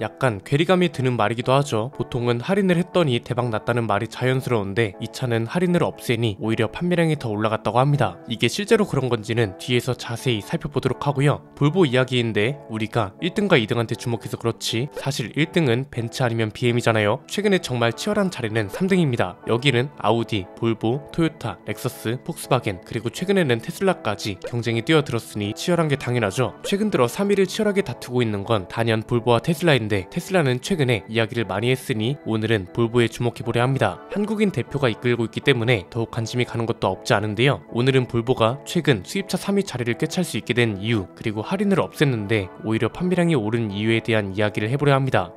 약간 괴리감이 드는 말이기도 하죠. 보통은 할인을 했더니 대박 났다는 말이 자연스러운데 이 차는 할인을 없애니 오히려 판매량이 더 올라갔다고 합니다. 이게 실제로 그런 건지는 뒤에서 자세히 살펴보도록 하고요. 볼보 이야기인데 우리가 1등과 2등한테 주목해서 그렇지 사실 1등은 벤츠 아니면 BM이잖아요. 최근에 정말 치열한 자리는 3등입니다. 여기는 아우디, 볼보, 토요타, 렉서스, 폭스바겐 그리고 최근에는 테슬라까지 경쟁이 뛰어들었으니 치열한 게 당연하죠. 최근 들어 3위를 치열하게 다투고 있는 건 단연 볼보와 테슬라인데 테슬라는 최근에 이야기를 많이 했으니 오늘은 볼보에 주목해보려 합니다. 한국인 대표가 이끌고 있기 때문에 더욱 관심이 가는 것도 없지 않은데요. 오늘은 볼보가 최근 수입차 3위 자리를 꿰찰 수 있게 된 이유 그리고 할인을 없앴는데 오히려 판매량이 오른 이유에 대한 이야기를 해보려 합니다.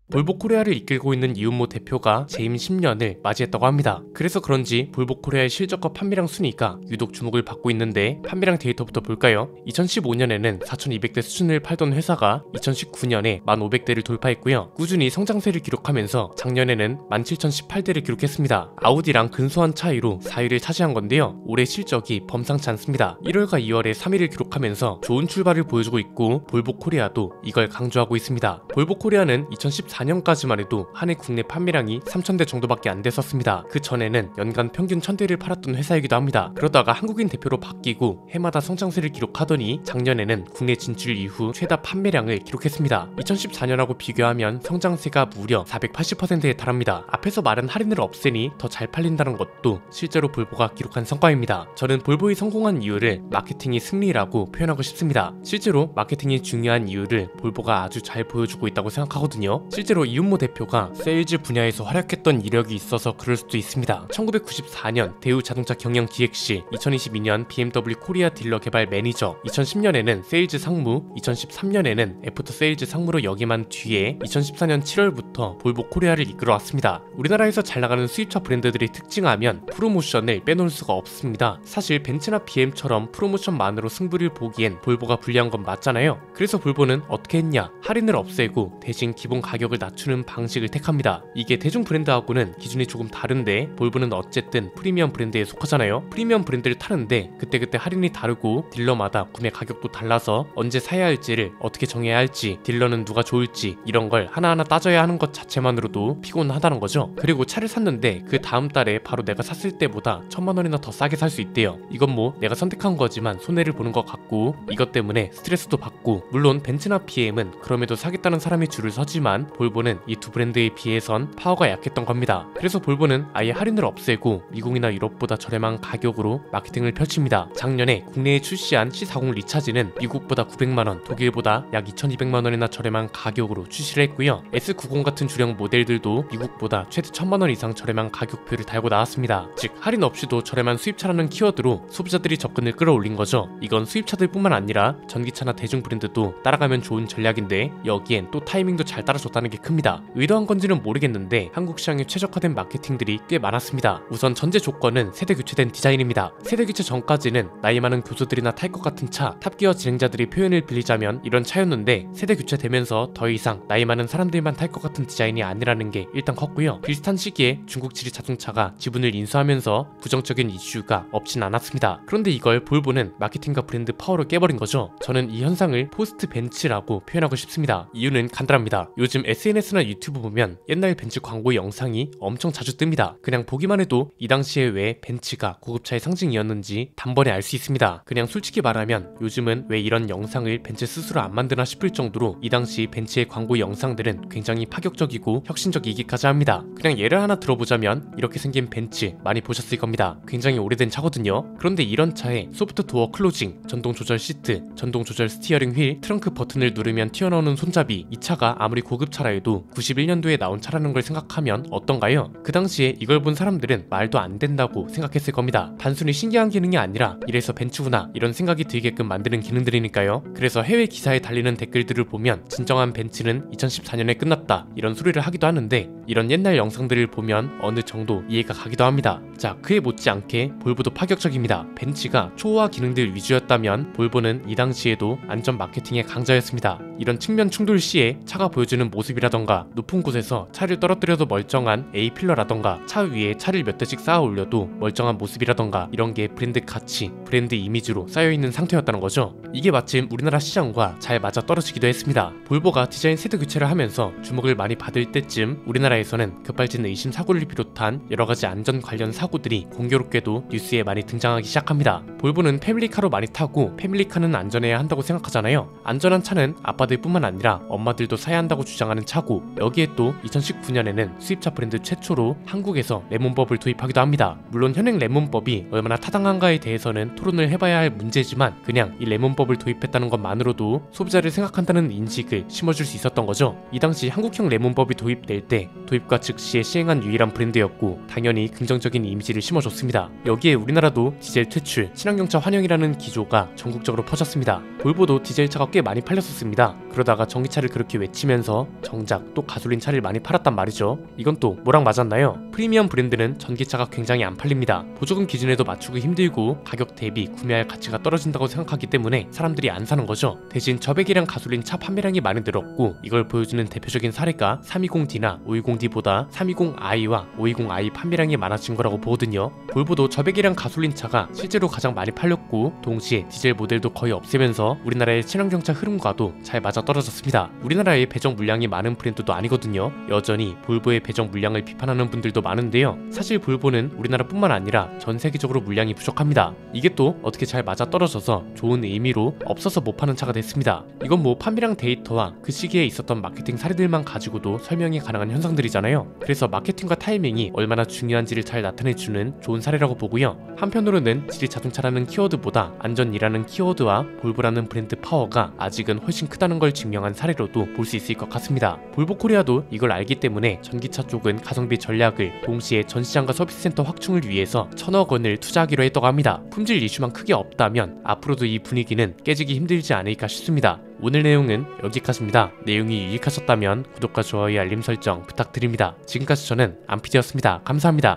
볼보 코리아를 이끌고 있는 이윤모 대표가 재임 10년을 맞이했다고 합니다. 그래서 그런지 볼보 코리아의 실적과 판매량 순위가 유독 주목을 받고 있는데 판매량 데이터부터 볼까요? 2015년에는 4,200대 수준을 팔던 회사가 2019년에 1,500대를 돌파했고요. 꾸준히 성장세를 기록하면서 작년에는 17,018대를 기록했습니다. 아우디랑 근소한 차이로 4위를 차지한 건데요. 올해 실적이 범상치 않습니다. 1월과 2월에 3위를 기록하면서 좋은 출발을 보여주고 있고 볼보 코리아도 이걸 강조하고 있습니다. 볼보 코리아는 2014년까지만 해도 한 해 국내 판매량이 3,000대 정도밖에 안 됐었습니다. 그 전에는 연간 평균 1,000대를 팔았던 회사이기도 합니다. 그러다가 한국인 대표로 바뀌고 해마다 성장세를 기록하더니 작년에는 국내 진출 이후 최다 판매량을 기록했습니다. 2014년하고 비교하면 성장세가 무려 480%에 달합니다. 앞에서 말한 할인을 없애니 더 잘 팔린다는 것도 실제로 볼보가 기록한 성과입니다. 저는 볼보의 성공한 이유를 마케팅이 승리라고 표현하고 싶습니다. 실제로 마케팅이 중요한 이유를 볼보가 아주 잘 보여주고 있다고 생각하거든요. 실제로 이윤모 대표가 세일즈 분야에서 활약했던 이력이 있어서 그럴 수도 있습니다. 1994년 대우 자동차 경영 기획 시, 2022년 BMW 코리아 딜러 개발 매니저, 2010년에는 세일즈 상무, 2013년에는 애프터 세일즈 상무로 역임한 뒤에 2014년 7월부터 볼보 코리아를 이끌어왔습니다. 우리나라에서 잘 나가는 수입차 브랜드들이 특징하면 프로모션을 빼놓을 수가 없습니다. 사실 벤츠나 BM처럼 프로모션만으로 승부를 보기엔 볼보가 불리한 건 맞잖아요. 그래서 볼보는 어떻게 했냐? 할인을 없애고 대신 기본 가격을 낮추는 방식을 택합니다. 이게 대중 브랜드하고는 기준이 조금 다른데 볼보는 어쨌든 프리미엄 브랜드에 속하잖아요. 프리미엄 브랜드를 타는데 그때그때 할인이 다르고 딜러마다 구매 가격도 달라서 언제 사야 할지를 어떻게 정해야 할지 딜러는 누가 좋을지 이런 걸 하나하나 따져야 하는 것 자체만으로도 피곤하다는 거죠. 그리고 차를 샀는데 그 다음 달에 바로 내가 샀을 때보다 1,000만 원이나 더 싸게 살 수 있대요. 이건 뭐 내가 선택한 거지만 손해를 보는 것 같고 이것 때문에 스트레스도 받고 물론 벤츠나 BM은 그럼에도 사겠다는 사람이 줄을 서지만 볼보는 이 두 브랜드에 비해선 파워가 약했던 겁니다. 그래서 볼보는 아예 할인을 없애고 미국이나 유럽보다 저렴한 가격으로 마케팅을 펼칩니다. 작년에 국내에 출시한 C40 리차즈는 미국보다 900만원, 독일보다 약 2,200만원이나 저렴한 가격으로 출시를 했고요. S90 같은 주력 모델들도 미국보다 최대 1,000만원 이상 저렴한 가격표를 달고 나왔습니다. 즉 할인 없이도 저렴한 수입차라는 키워드로 소비자들이 접근을 끌어올린 거죠. 이건 수입차들 뿐만 아니라 전기차나 대중 브랜드도 따라가면 좋은 전략인데 여기엔 또 타이밍도 잘 따라줬다는 게 큽니다. 의도한 건지는 모르겠는데 한국 시장에 최적화된 마케팅들이 꽤 많았습니다. 우선 전제 조건은 세대 교체된 디자인입니다. 세대 교체 전까지는 나이 많은 교수들이나 탈 것 같은 차, 탑기어 진행자들이 표현을 빌리자면 이런 차였는데 세대 교체되면서 더 이상 나이 많은 사람들만 탈 것 같은 디자인이 아니라는 게 일단 컸고요. 비슷한 시기에 중국 지리 자동차가 지분을 인수하면서 부정적인 이슈가 없진 않았습니다. 그런데 이걸 볼보는 마케팅과 브랜드 파워로 깨버린 거죠. 저는 이 현상을 포스트 벤츠라고 표현하고 싶습니다. 이유는 간단합니다. 요즘 SNS나 유튜브 보면 옛날 벤츠 광고 영상이 엄청 자주 뜹니다. 그냥 보기만 해도 이 당시에 왜 벤츠가 고급차의 상징이었는지 단번에 알 수 있습니다. 그냥 솔직히 말하면 요즘은 왜 이런 영상을 벤츠 스스로 안 만드나 싶을 정도로 이 당시 벤츠의 광고 영상들은 굉장히 파격적이고 혁신적이기까지 합니다. 그냥 예를 하나 들어보자면 이렇게 생긴 벤츠 많이 보셨을 겁니다. 굉장히 오래된 차거든요. 그런데 이런 차에 소프트 도어 클로징, 전동 조절 시트, 전동 조절 스티어링 휠, 트렁크 버튼을 누르면 튀어나오는 손잡이, 이 차가 아무리 고급차라 해도 91년도에 나온 차라는 걸 생각하면 어떤가요? 그 당시에 이걸 본 사람들은 말도 안 된다고 생각했을 겁니다. 단순히 신기한 기능이 아니라 이래서 벤츠구나 이런 생각이 들게끔 만드는 기능들이니까요. 그래서 해외 기사에 달리는 댓글들을 보면 진정한 벤츠는 2014년에 끝났다 이런 소리를 하기도 하는데, 이런 옛날 영상들을 보면 어느 정도 이해가 가기도 합니다. 자, 그에 못지않게 볼보도 파격적입니다. 벤츠가 초호화 기능들 위주였다면 볼보는 이 당시에도 안전 마케팅의 강자였습니다. 이런 측면 충돌 시에 차가 보여주는 모습이라던가, 높은 곳에서 차를 떨어뜨려도 멀쩡한 A필러라던가, 차 위에 차를 몇 대씩 쌓아 올려도 멀쩡한 모습이라던가, 이런 게 브랜드 가치, 브랜드 이미지로 쌓여있는 상태였다는 거죠. 이게 마침 우리나라 시장과 잘 맞아 떨어지기도 했습니다. 볼보가 디자인 세대 교체를 하면서 주목을 많이 받을 때쯤 우리나라에서는 급발진 의심 사고를 비롯한 여러가지 안전 관련 사고들이 공교롭게도 뉴스에 많이 등장하기 시작합니다. 볼보는 패밀리카로 많이 타고, 패밀리카는 안전해야 한다고 생각하잖아요. 안전한 차는 아빠들뿐만 아니라 엄마들도 사야 한다고 주장하는 차고, 여기에 또 2019년에는 수입차 브랜드 최초로 한국에서 레몬법을 도입하기도 합니다. 물론 현행 레몬법이 얼마나 타당한가에 대해서는 토론을 해봐야 할 문제지만, 그냥 이 레몬법을 도입했다는 것만으로도 소비자를 생각한다는 인식을 심어줄 수 있었던 거죠. 이 당시 한국형 레몬법이 도입될 때 도입과 즉시에 시행한 유일한 브랜드였고, 당연히 긍정적인 이미지를 심어줬습니다. 여기에 우리나라도 디젤 퇴출, 친환경차 환영이라는 기조가 전국적으로 퍼졌습니다. 볼보도 디젤차가 꽤 많이 팔렸었습니다. 그러다가 전기차를 그렇게 외치면서 정작 또 가솔린 차를 많이 팔았단 말이죠. 이건 또 뭐랑 맞았나요? 프리미엄 브랜드는 전기차가 굉장히 안 팔립니다. 보조금 기준에도 맞추기 힘들고 가격 대비 구매할 가치가 떨어진다고 생각하기 때문에 사람들이 안 사는 거죠. 대신 저배기량 가솔린 차 판매량이 많이 늘었고, 이걸 보여주는 대표적인 사례가 320D나 520D보다 320i와 520i 판매량이 많아진 거라고 보거든요. 볼보도 저배기량 가솔린 차가 실제로 가장 많이 팔렸고, 동시에 디젤 모델도 거의 없애면서 우리나라의 친환경차 흐름과도 잘 맞아 떨어졌습니다. 우리나라의 배정 물량이 많은 브랜드도 아니거든요. 여전히 볼보의 배정 물량을 비판하는 분들도 많은데요. 사실 볼보는 우리나라뿐만 아니라 전 세계적으로 물량이 부족합니다. 이게 또 어떻게 잘 맞아 떨어져서 좋은 의미로 없어서 못 파는 차가 됐습니다. 이건 뭐 판매량 데이터와 그 시기에 있었던 마케팅 사례들만 가지고도 설명이 가능한 현상들이잖아요. 그래서 마케팅과 타이밍이 얼마나 중요한지를 잘 나타내주는 좋은 사례라고 보고요. 한편으로는 지리 자동차라는 키워드보다 안전이라는 키워드와 볼보라는 브랜드 파워가 아직은 훨씬 크다는 걸 증명한 사례로도 볼 수 있을 것 같습니다. 볼보 코리아도 이걸 알기 때문에 전기차 쪽은 가성비 전략을, 동시에 전시장과 서비스센터 확충을 위해서 1,000억 원을 투자하기로 했다고 합니다. 품질 이슈만 크게 없다면 앞으로도 이 분위기는 깨지기 힘들지 않을까 싶습니다. 오늘 내용은 여기까지입니다. 내용이 유익하셨다면 구독과 좋아요, 알림 설정 부탁드립니다. 지금까지 저는 안피디였습니다. 감사합니다.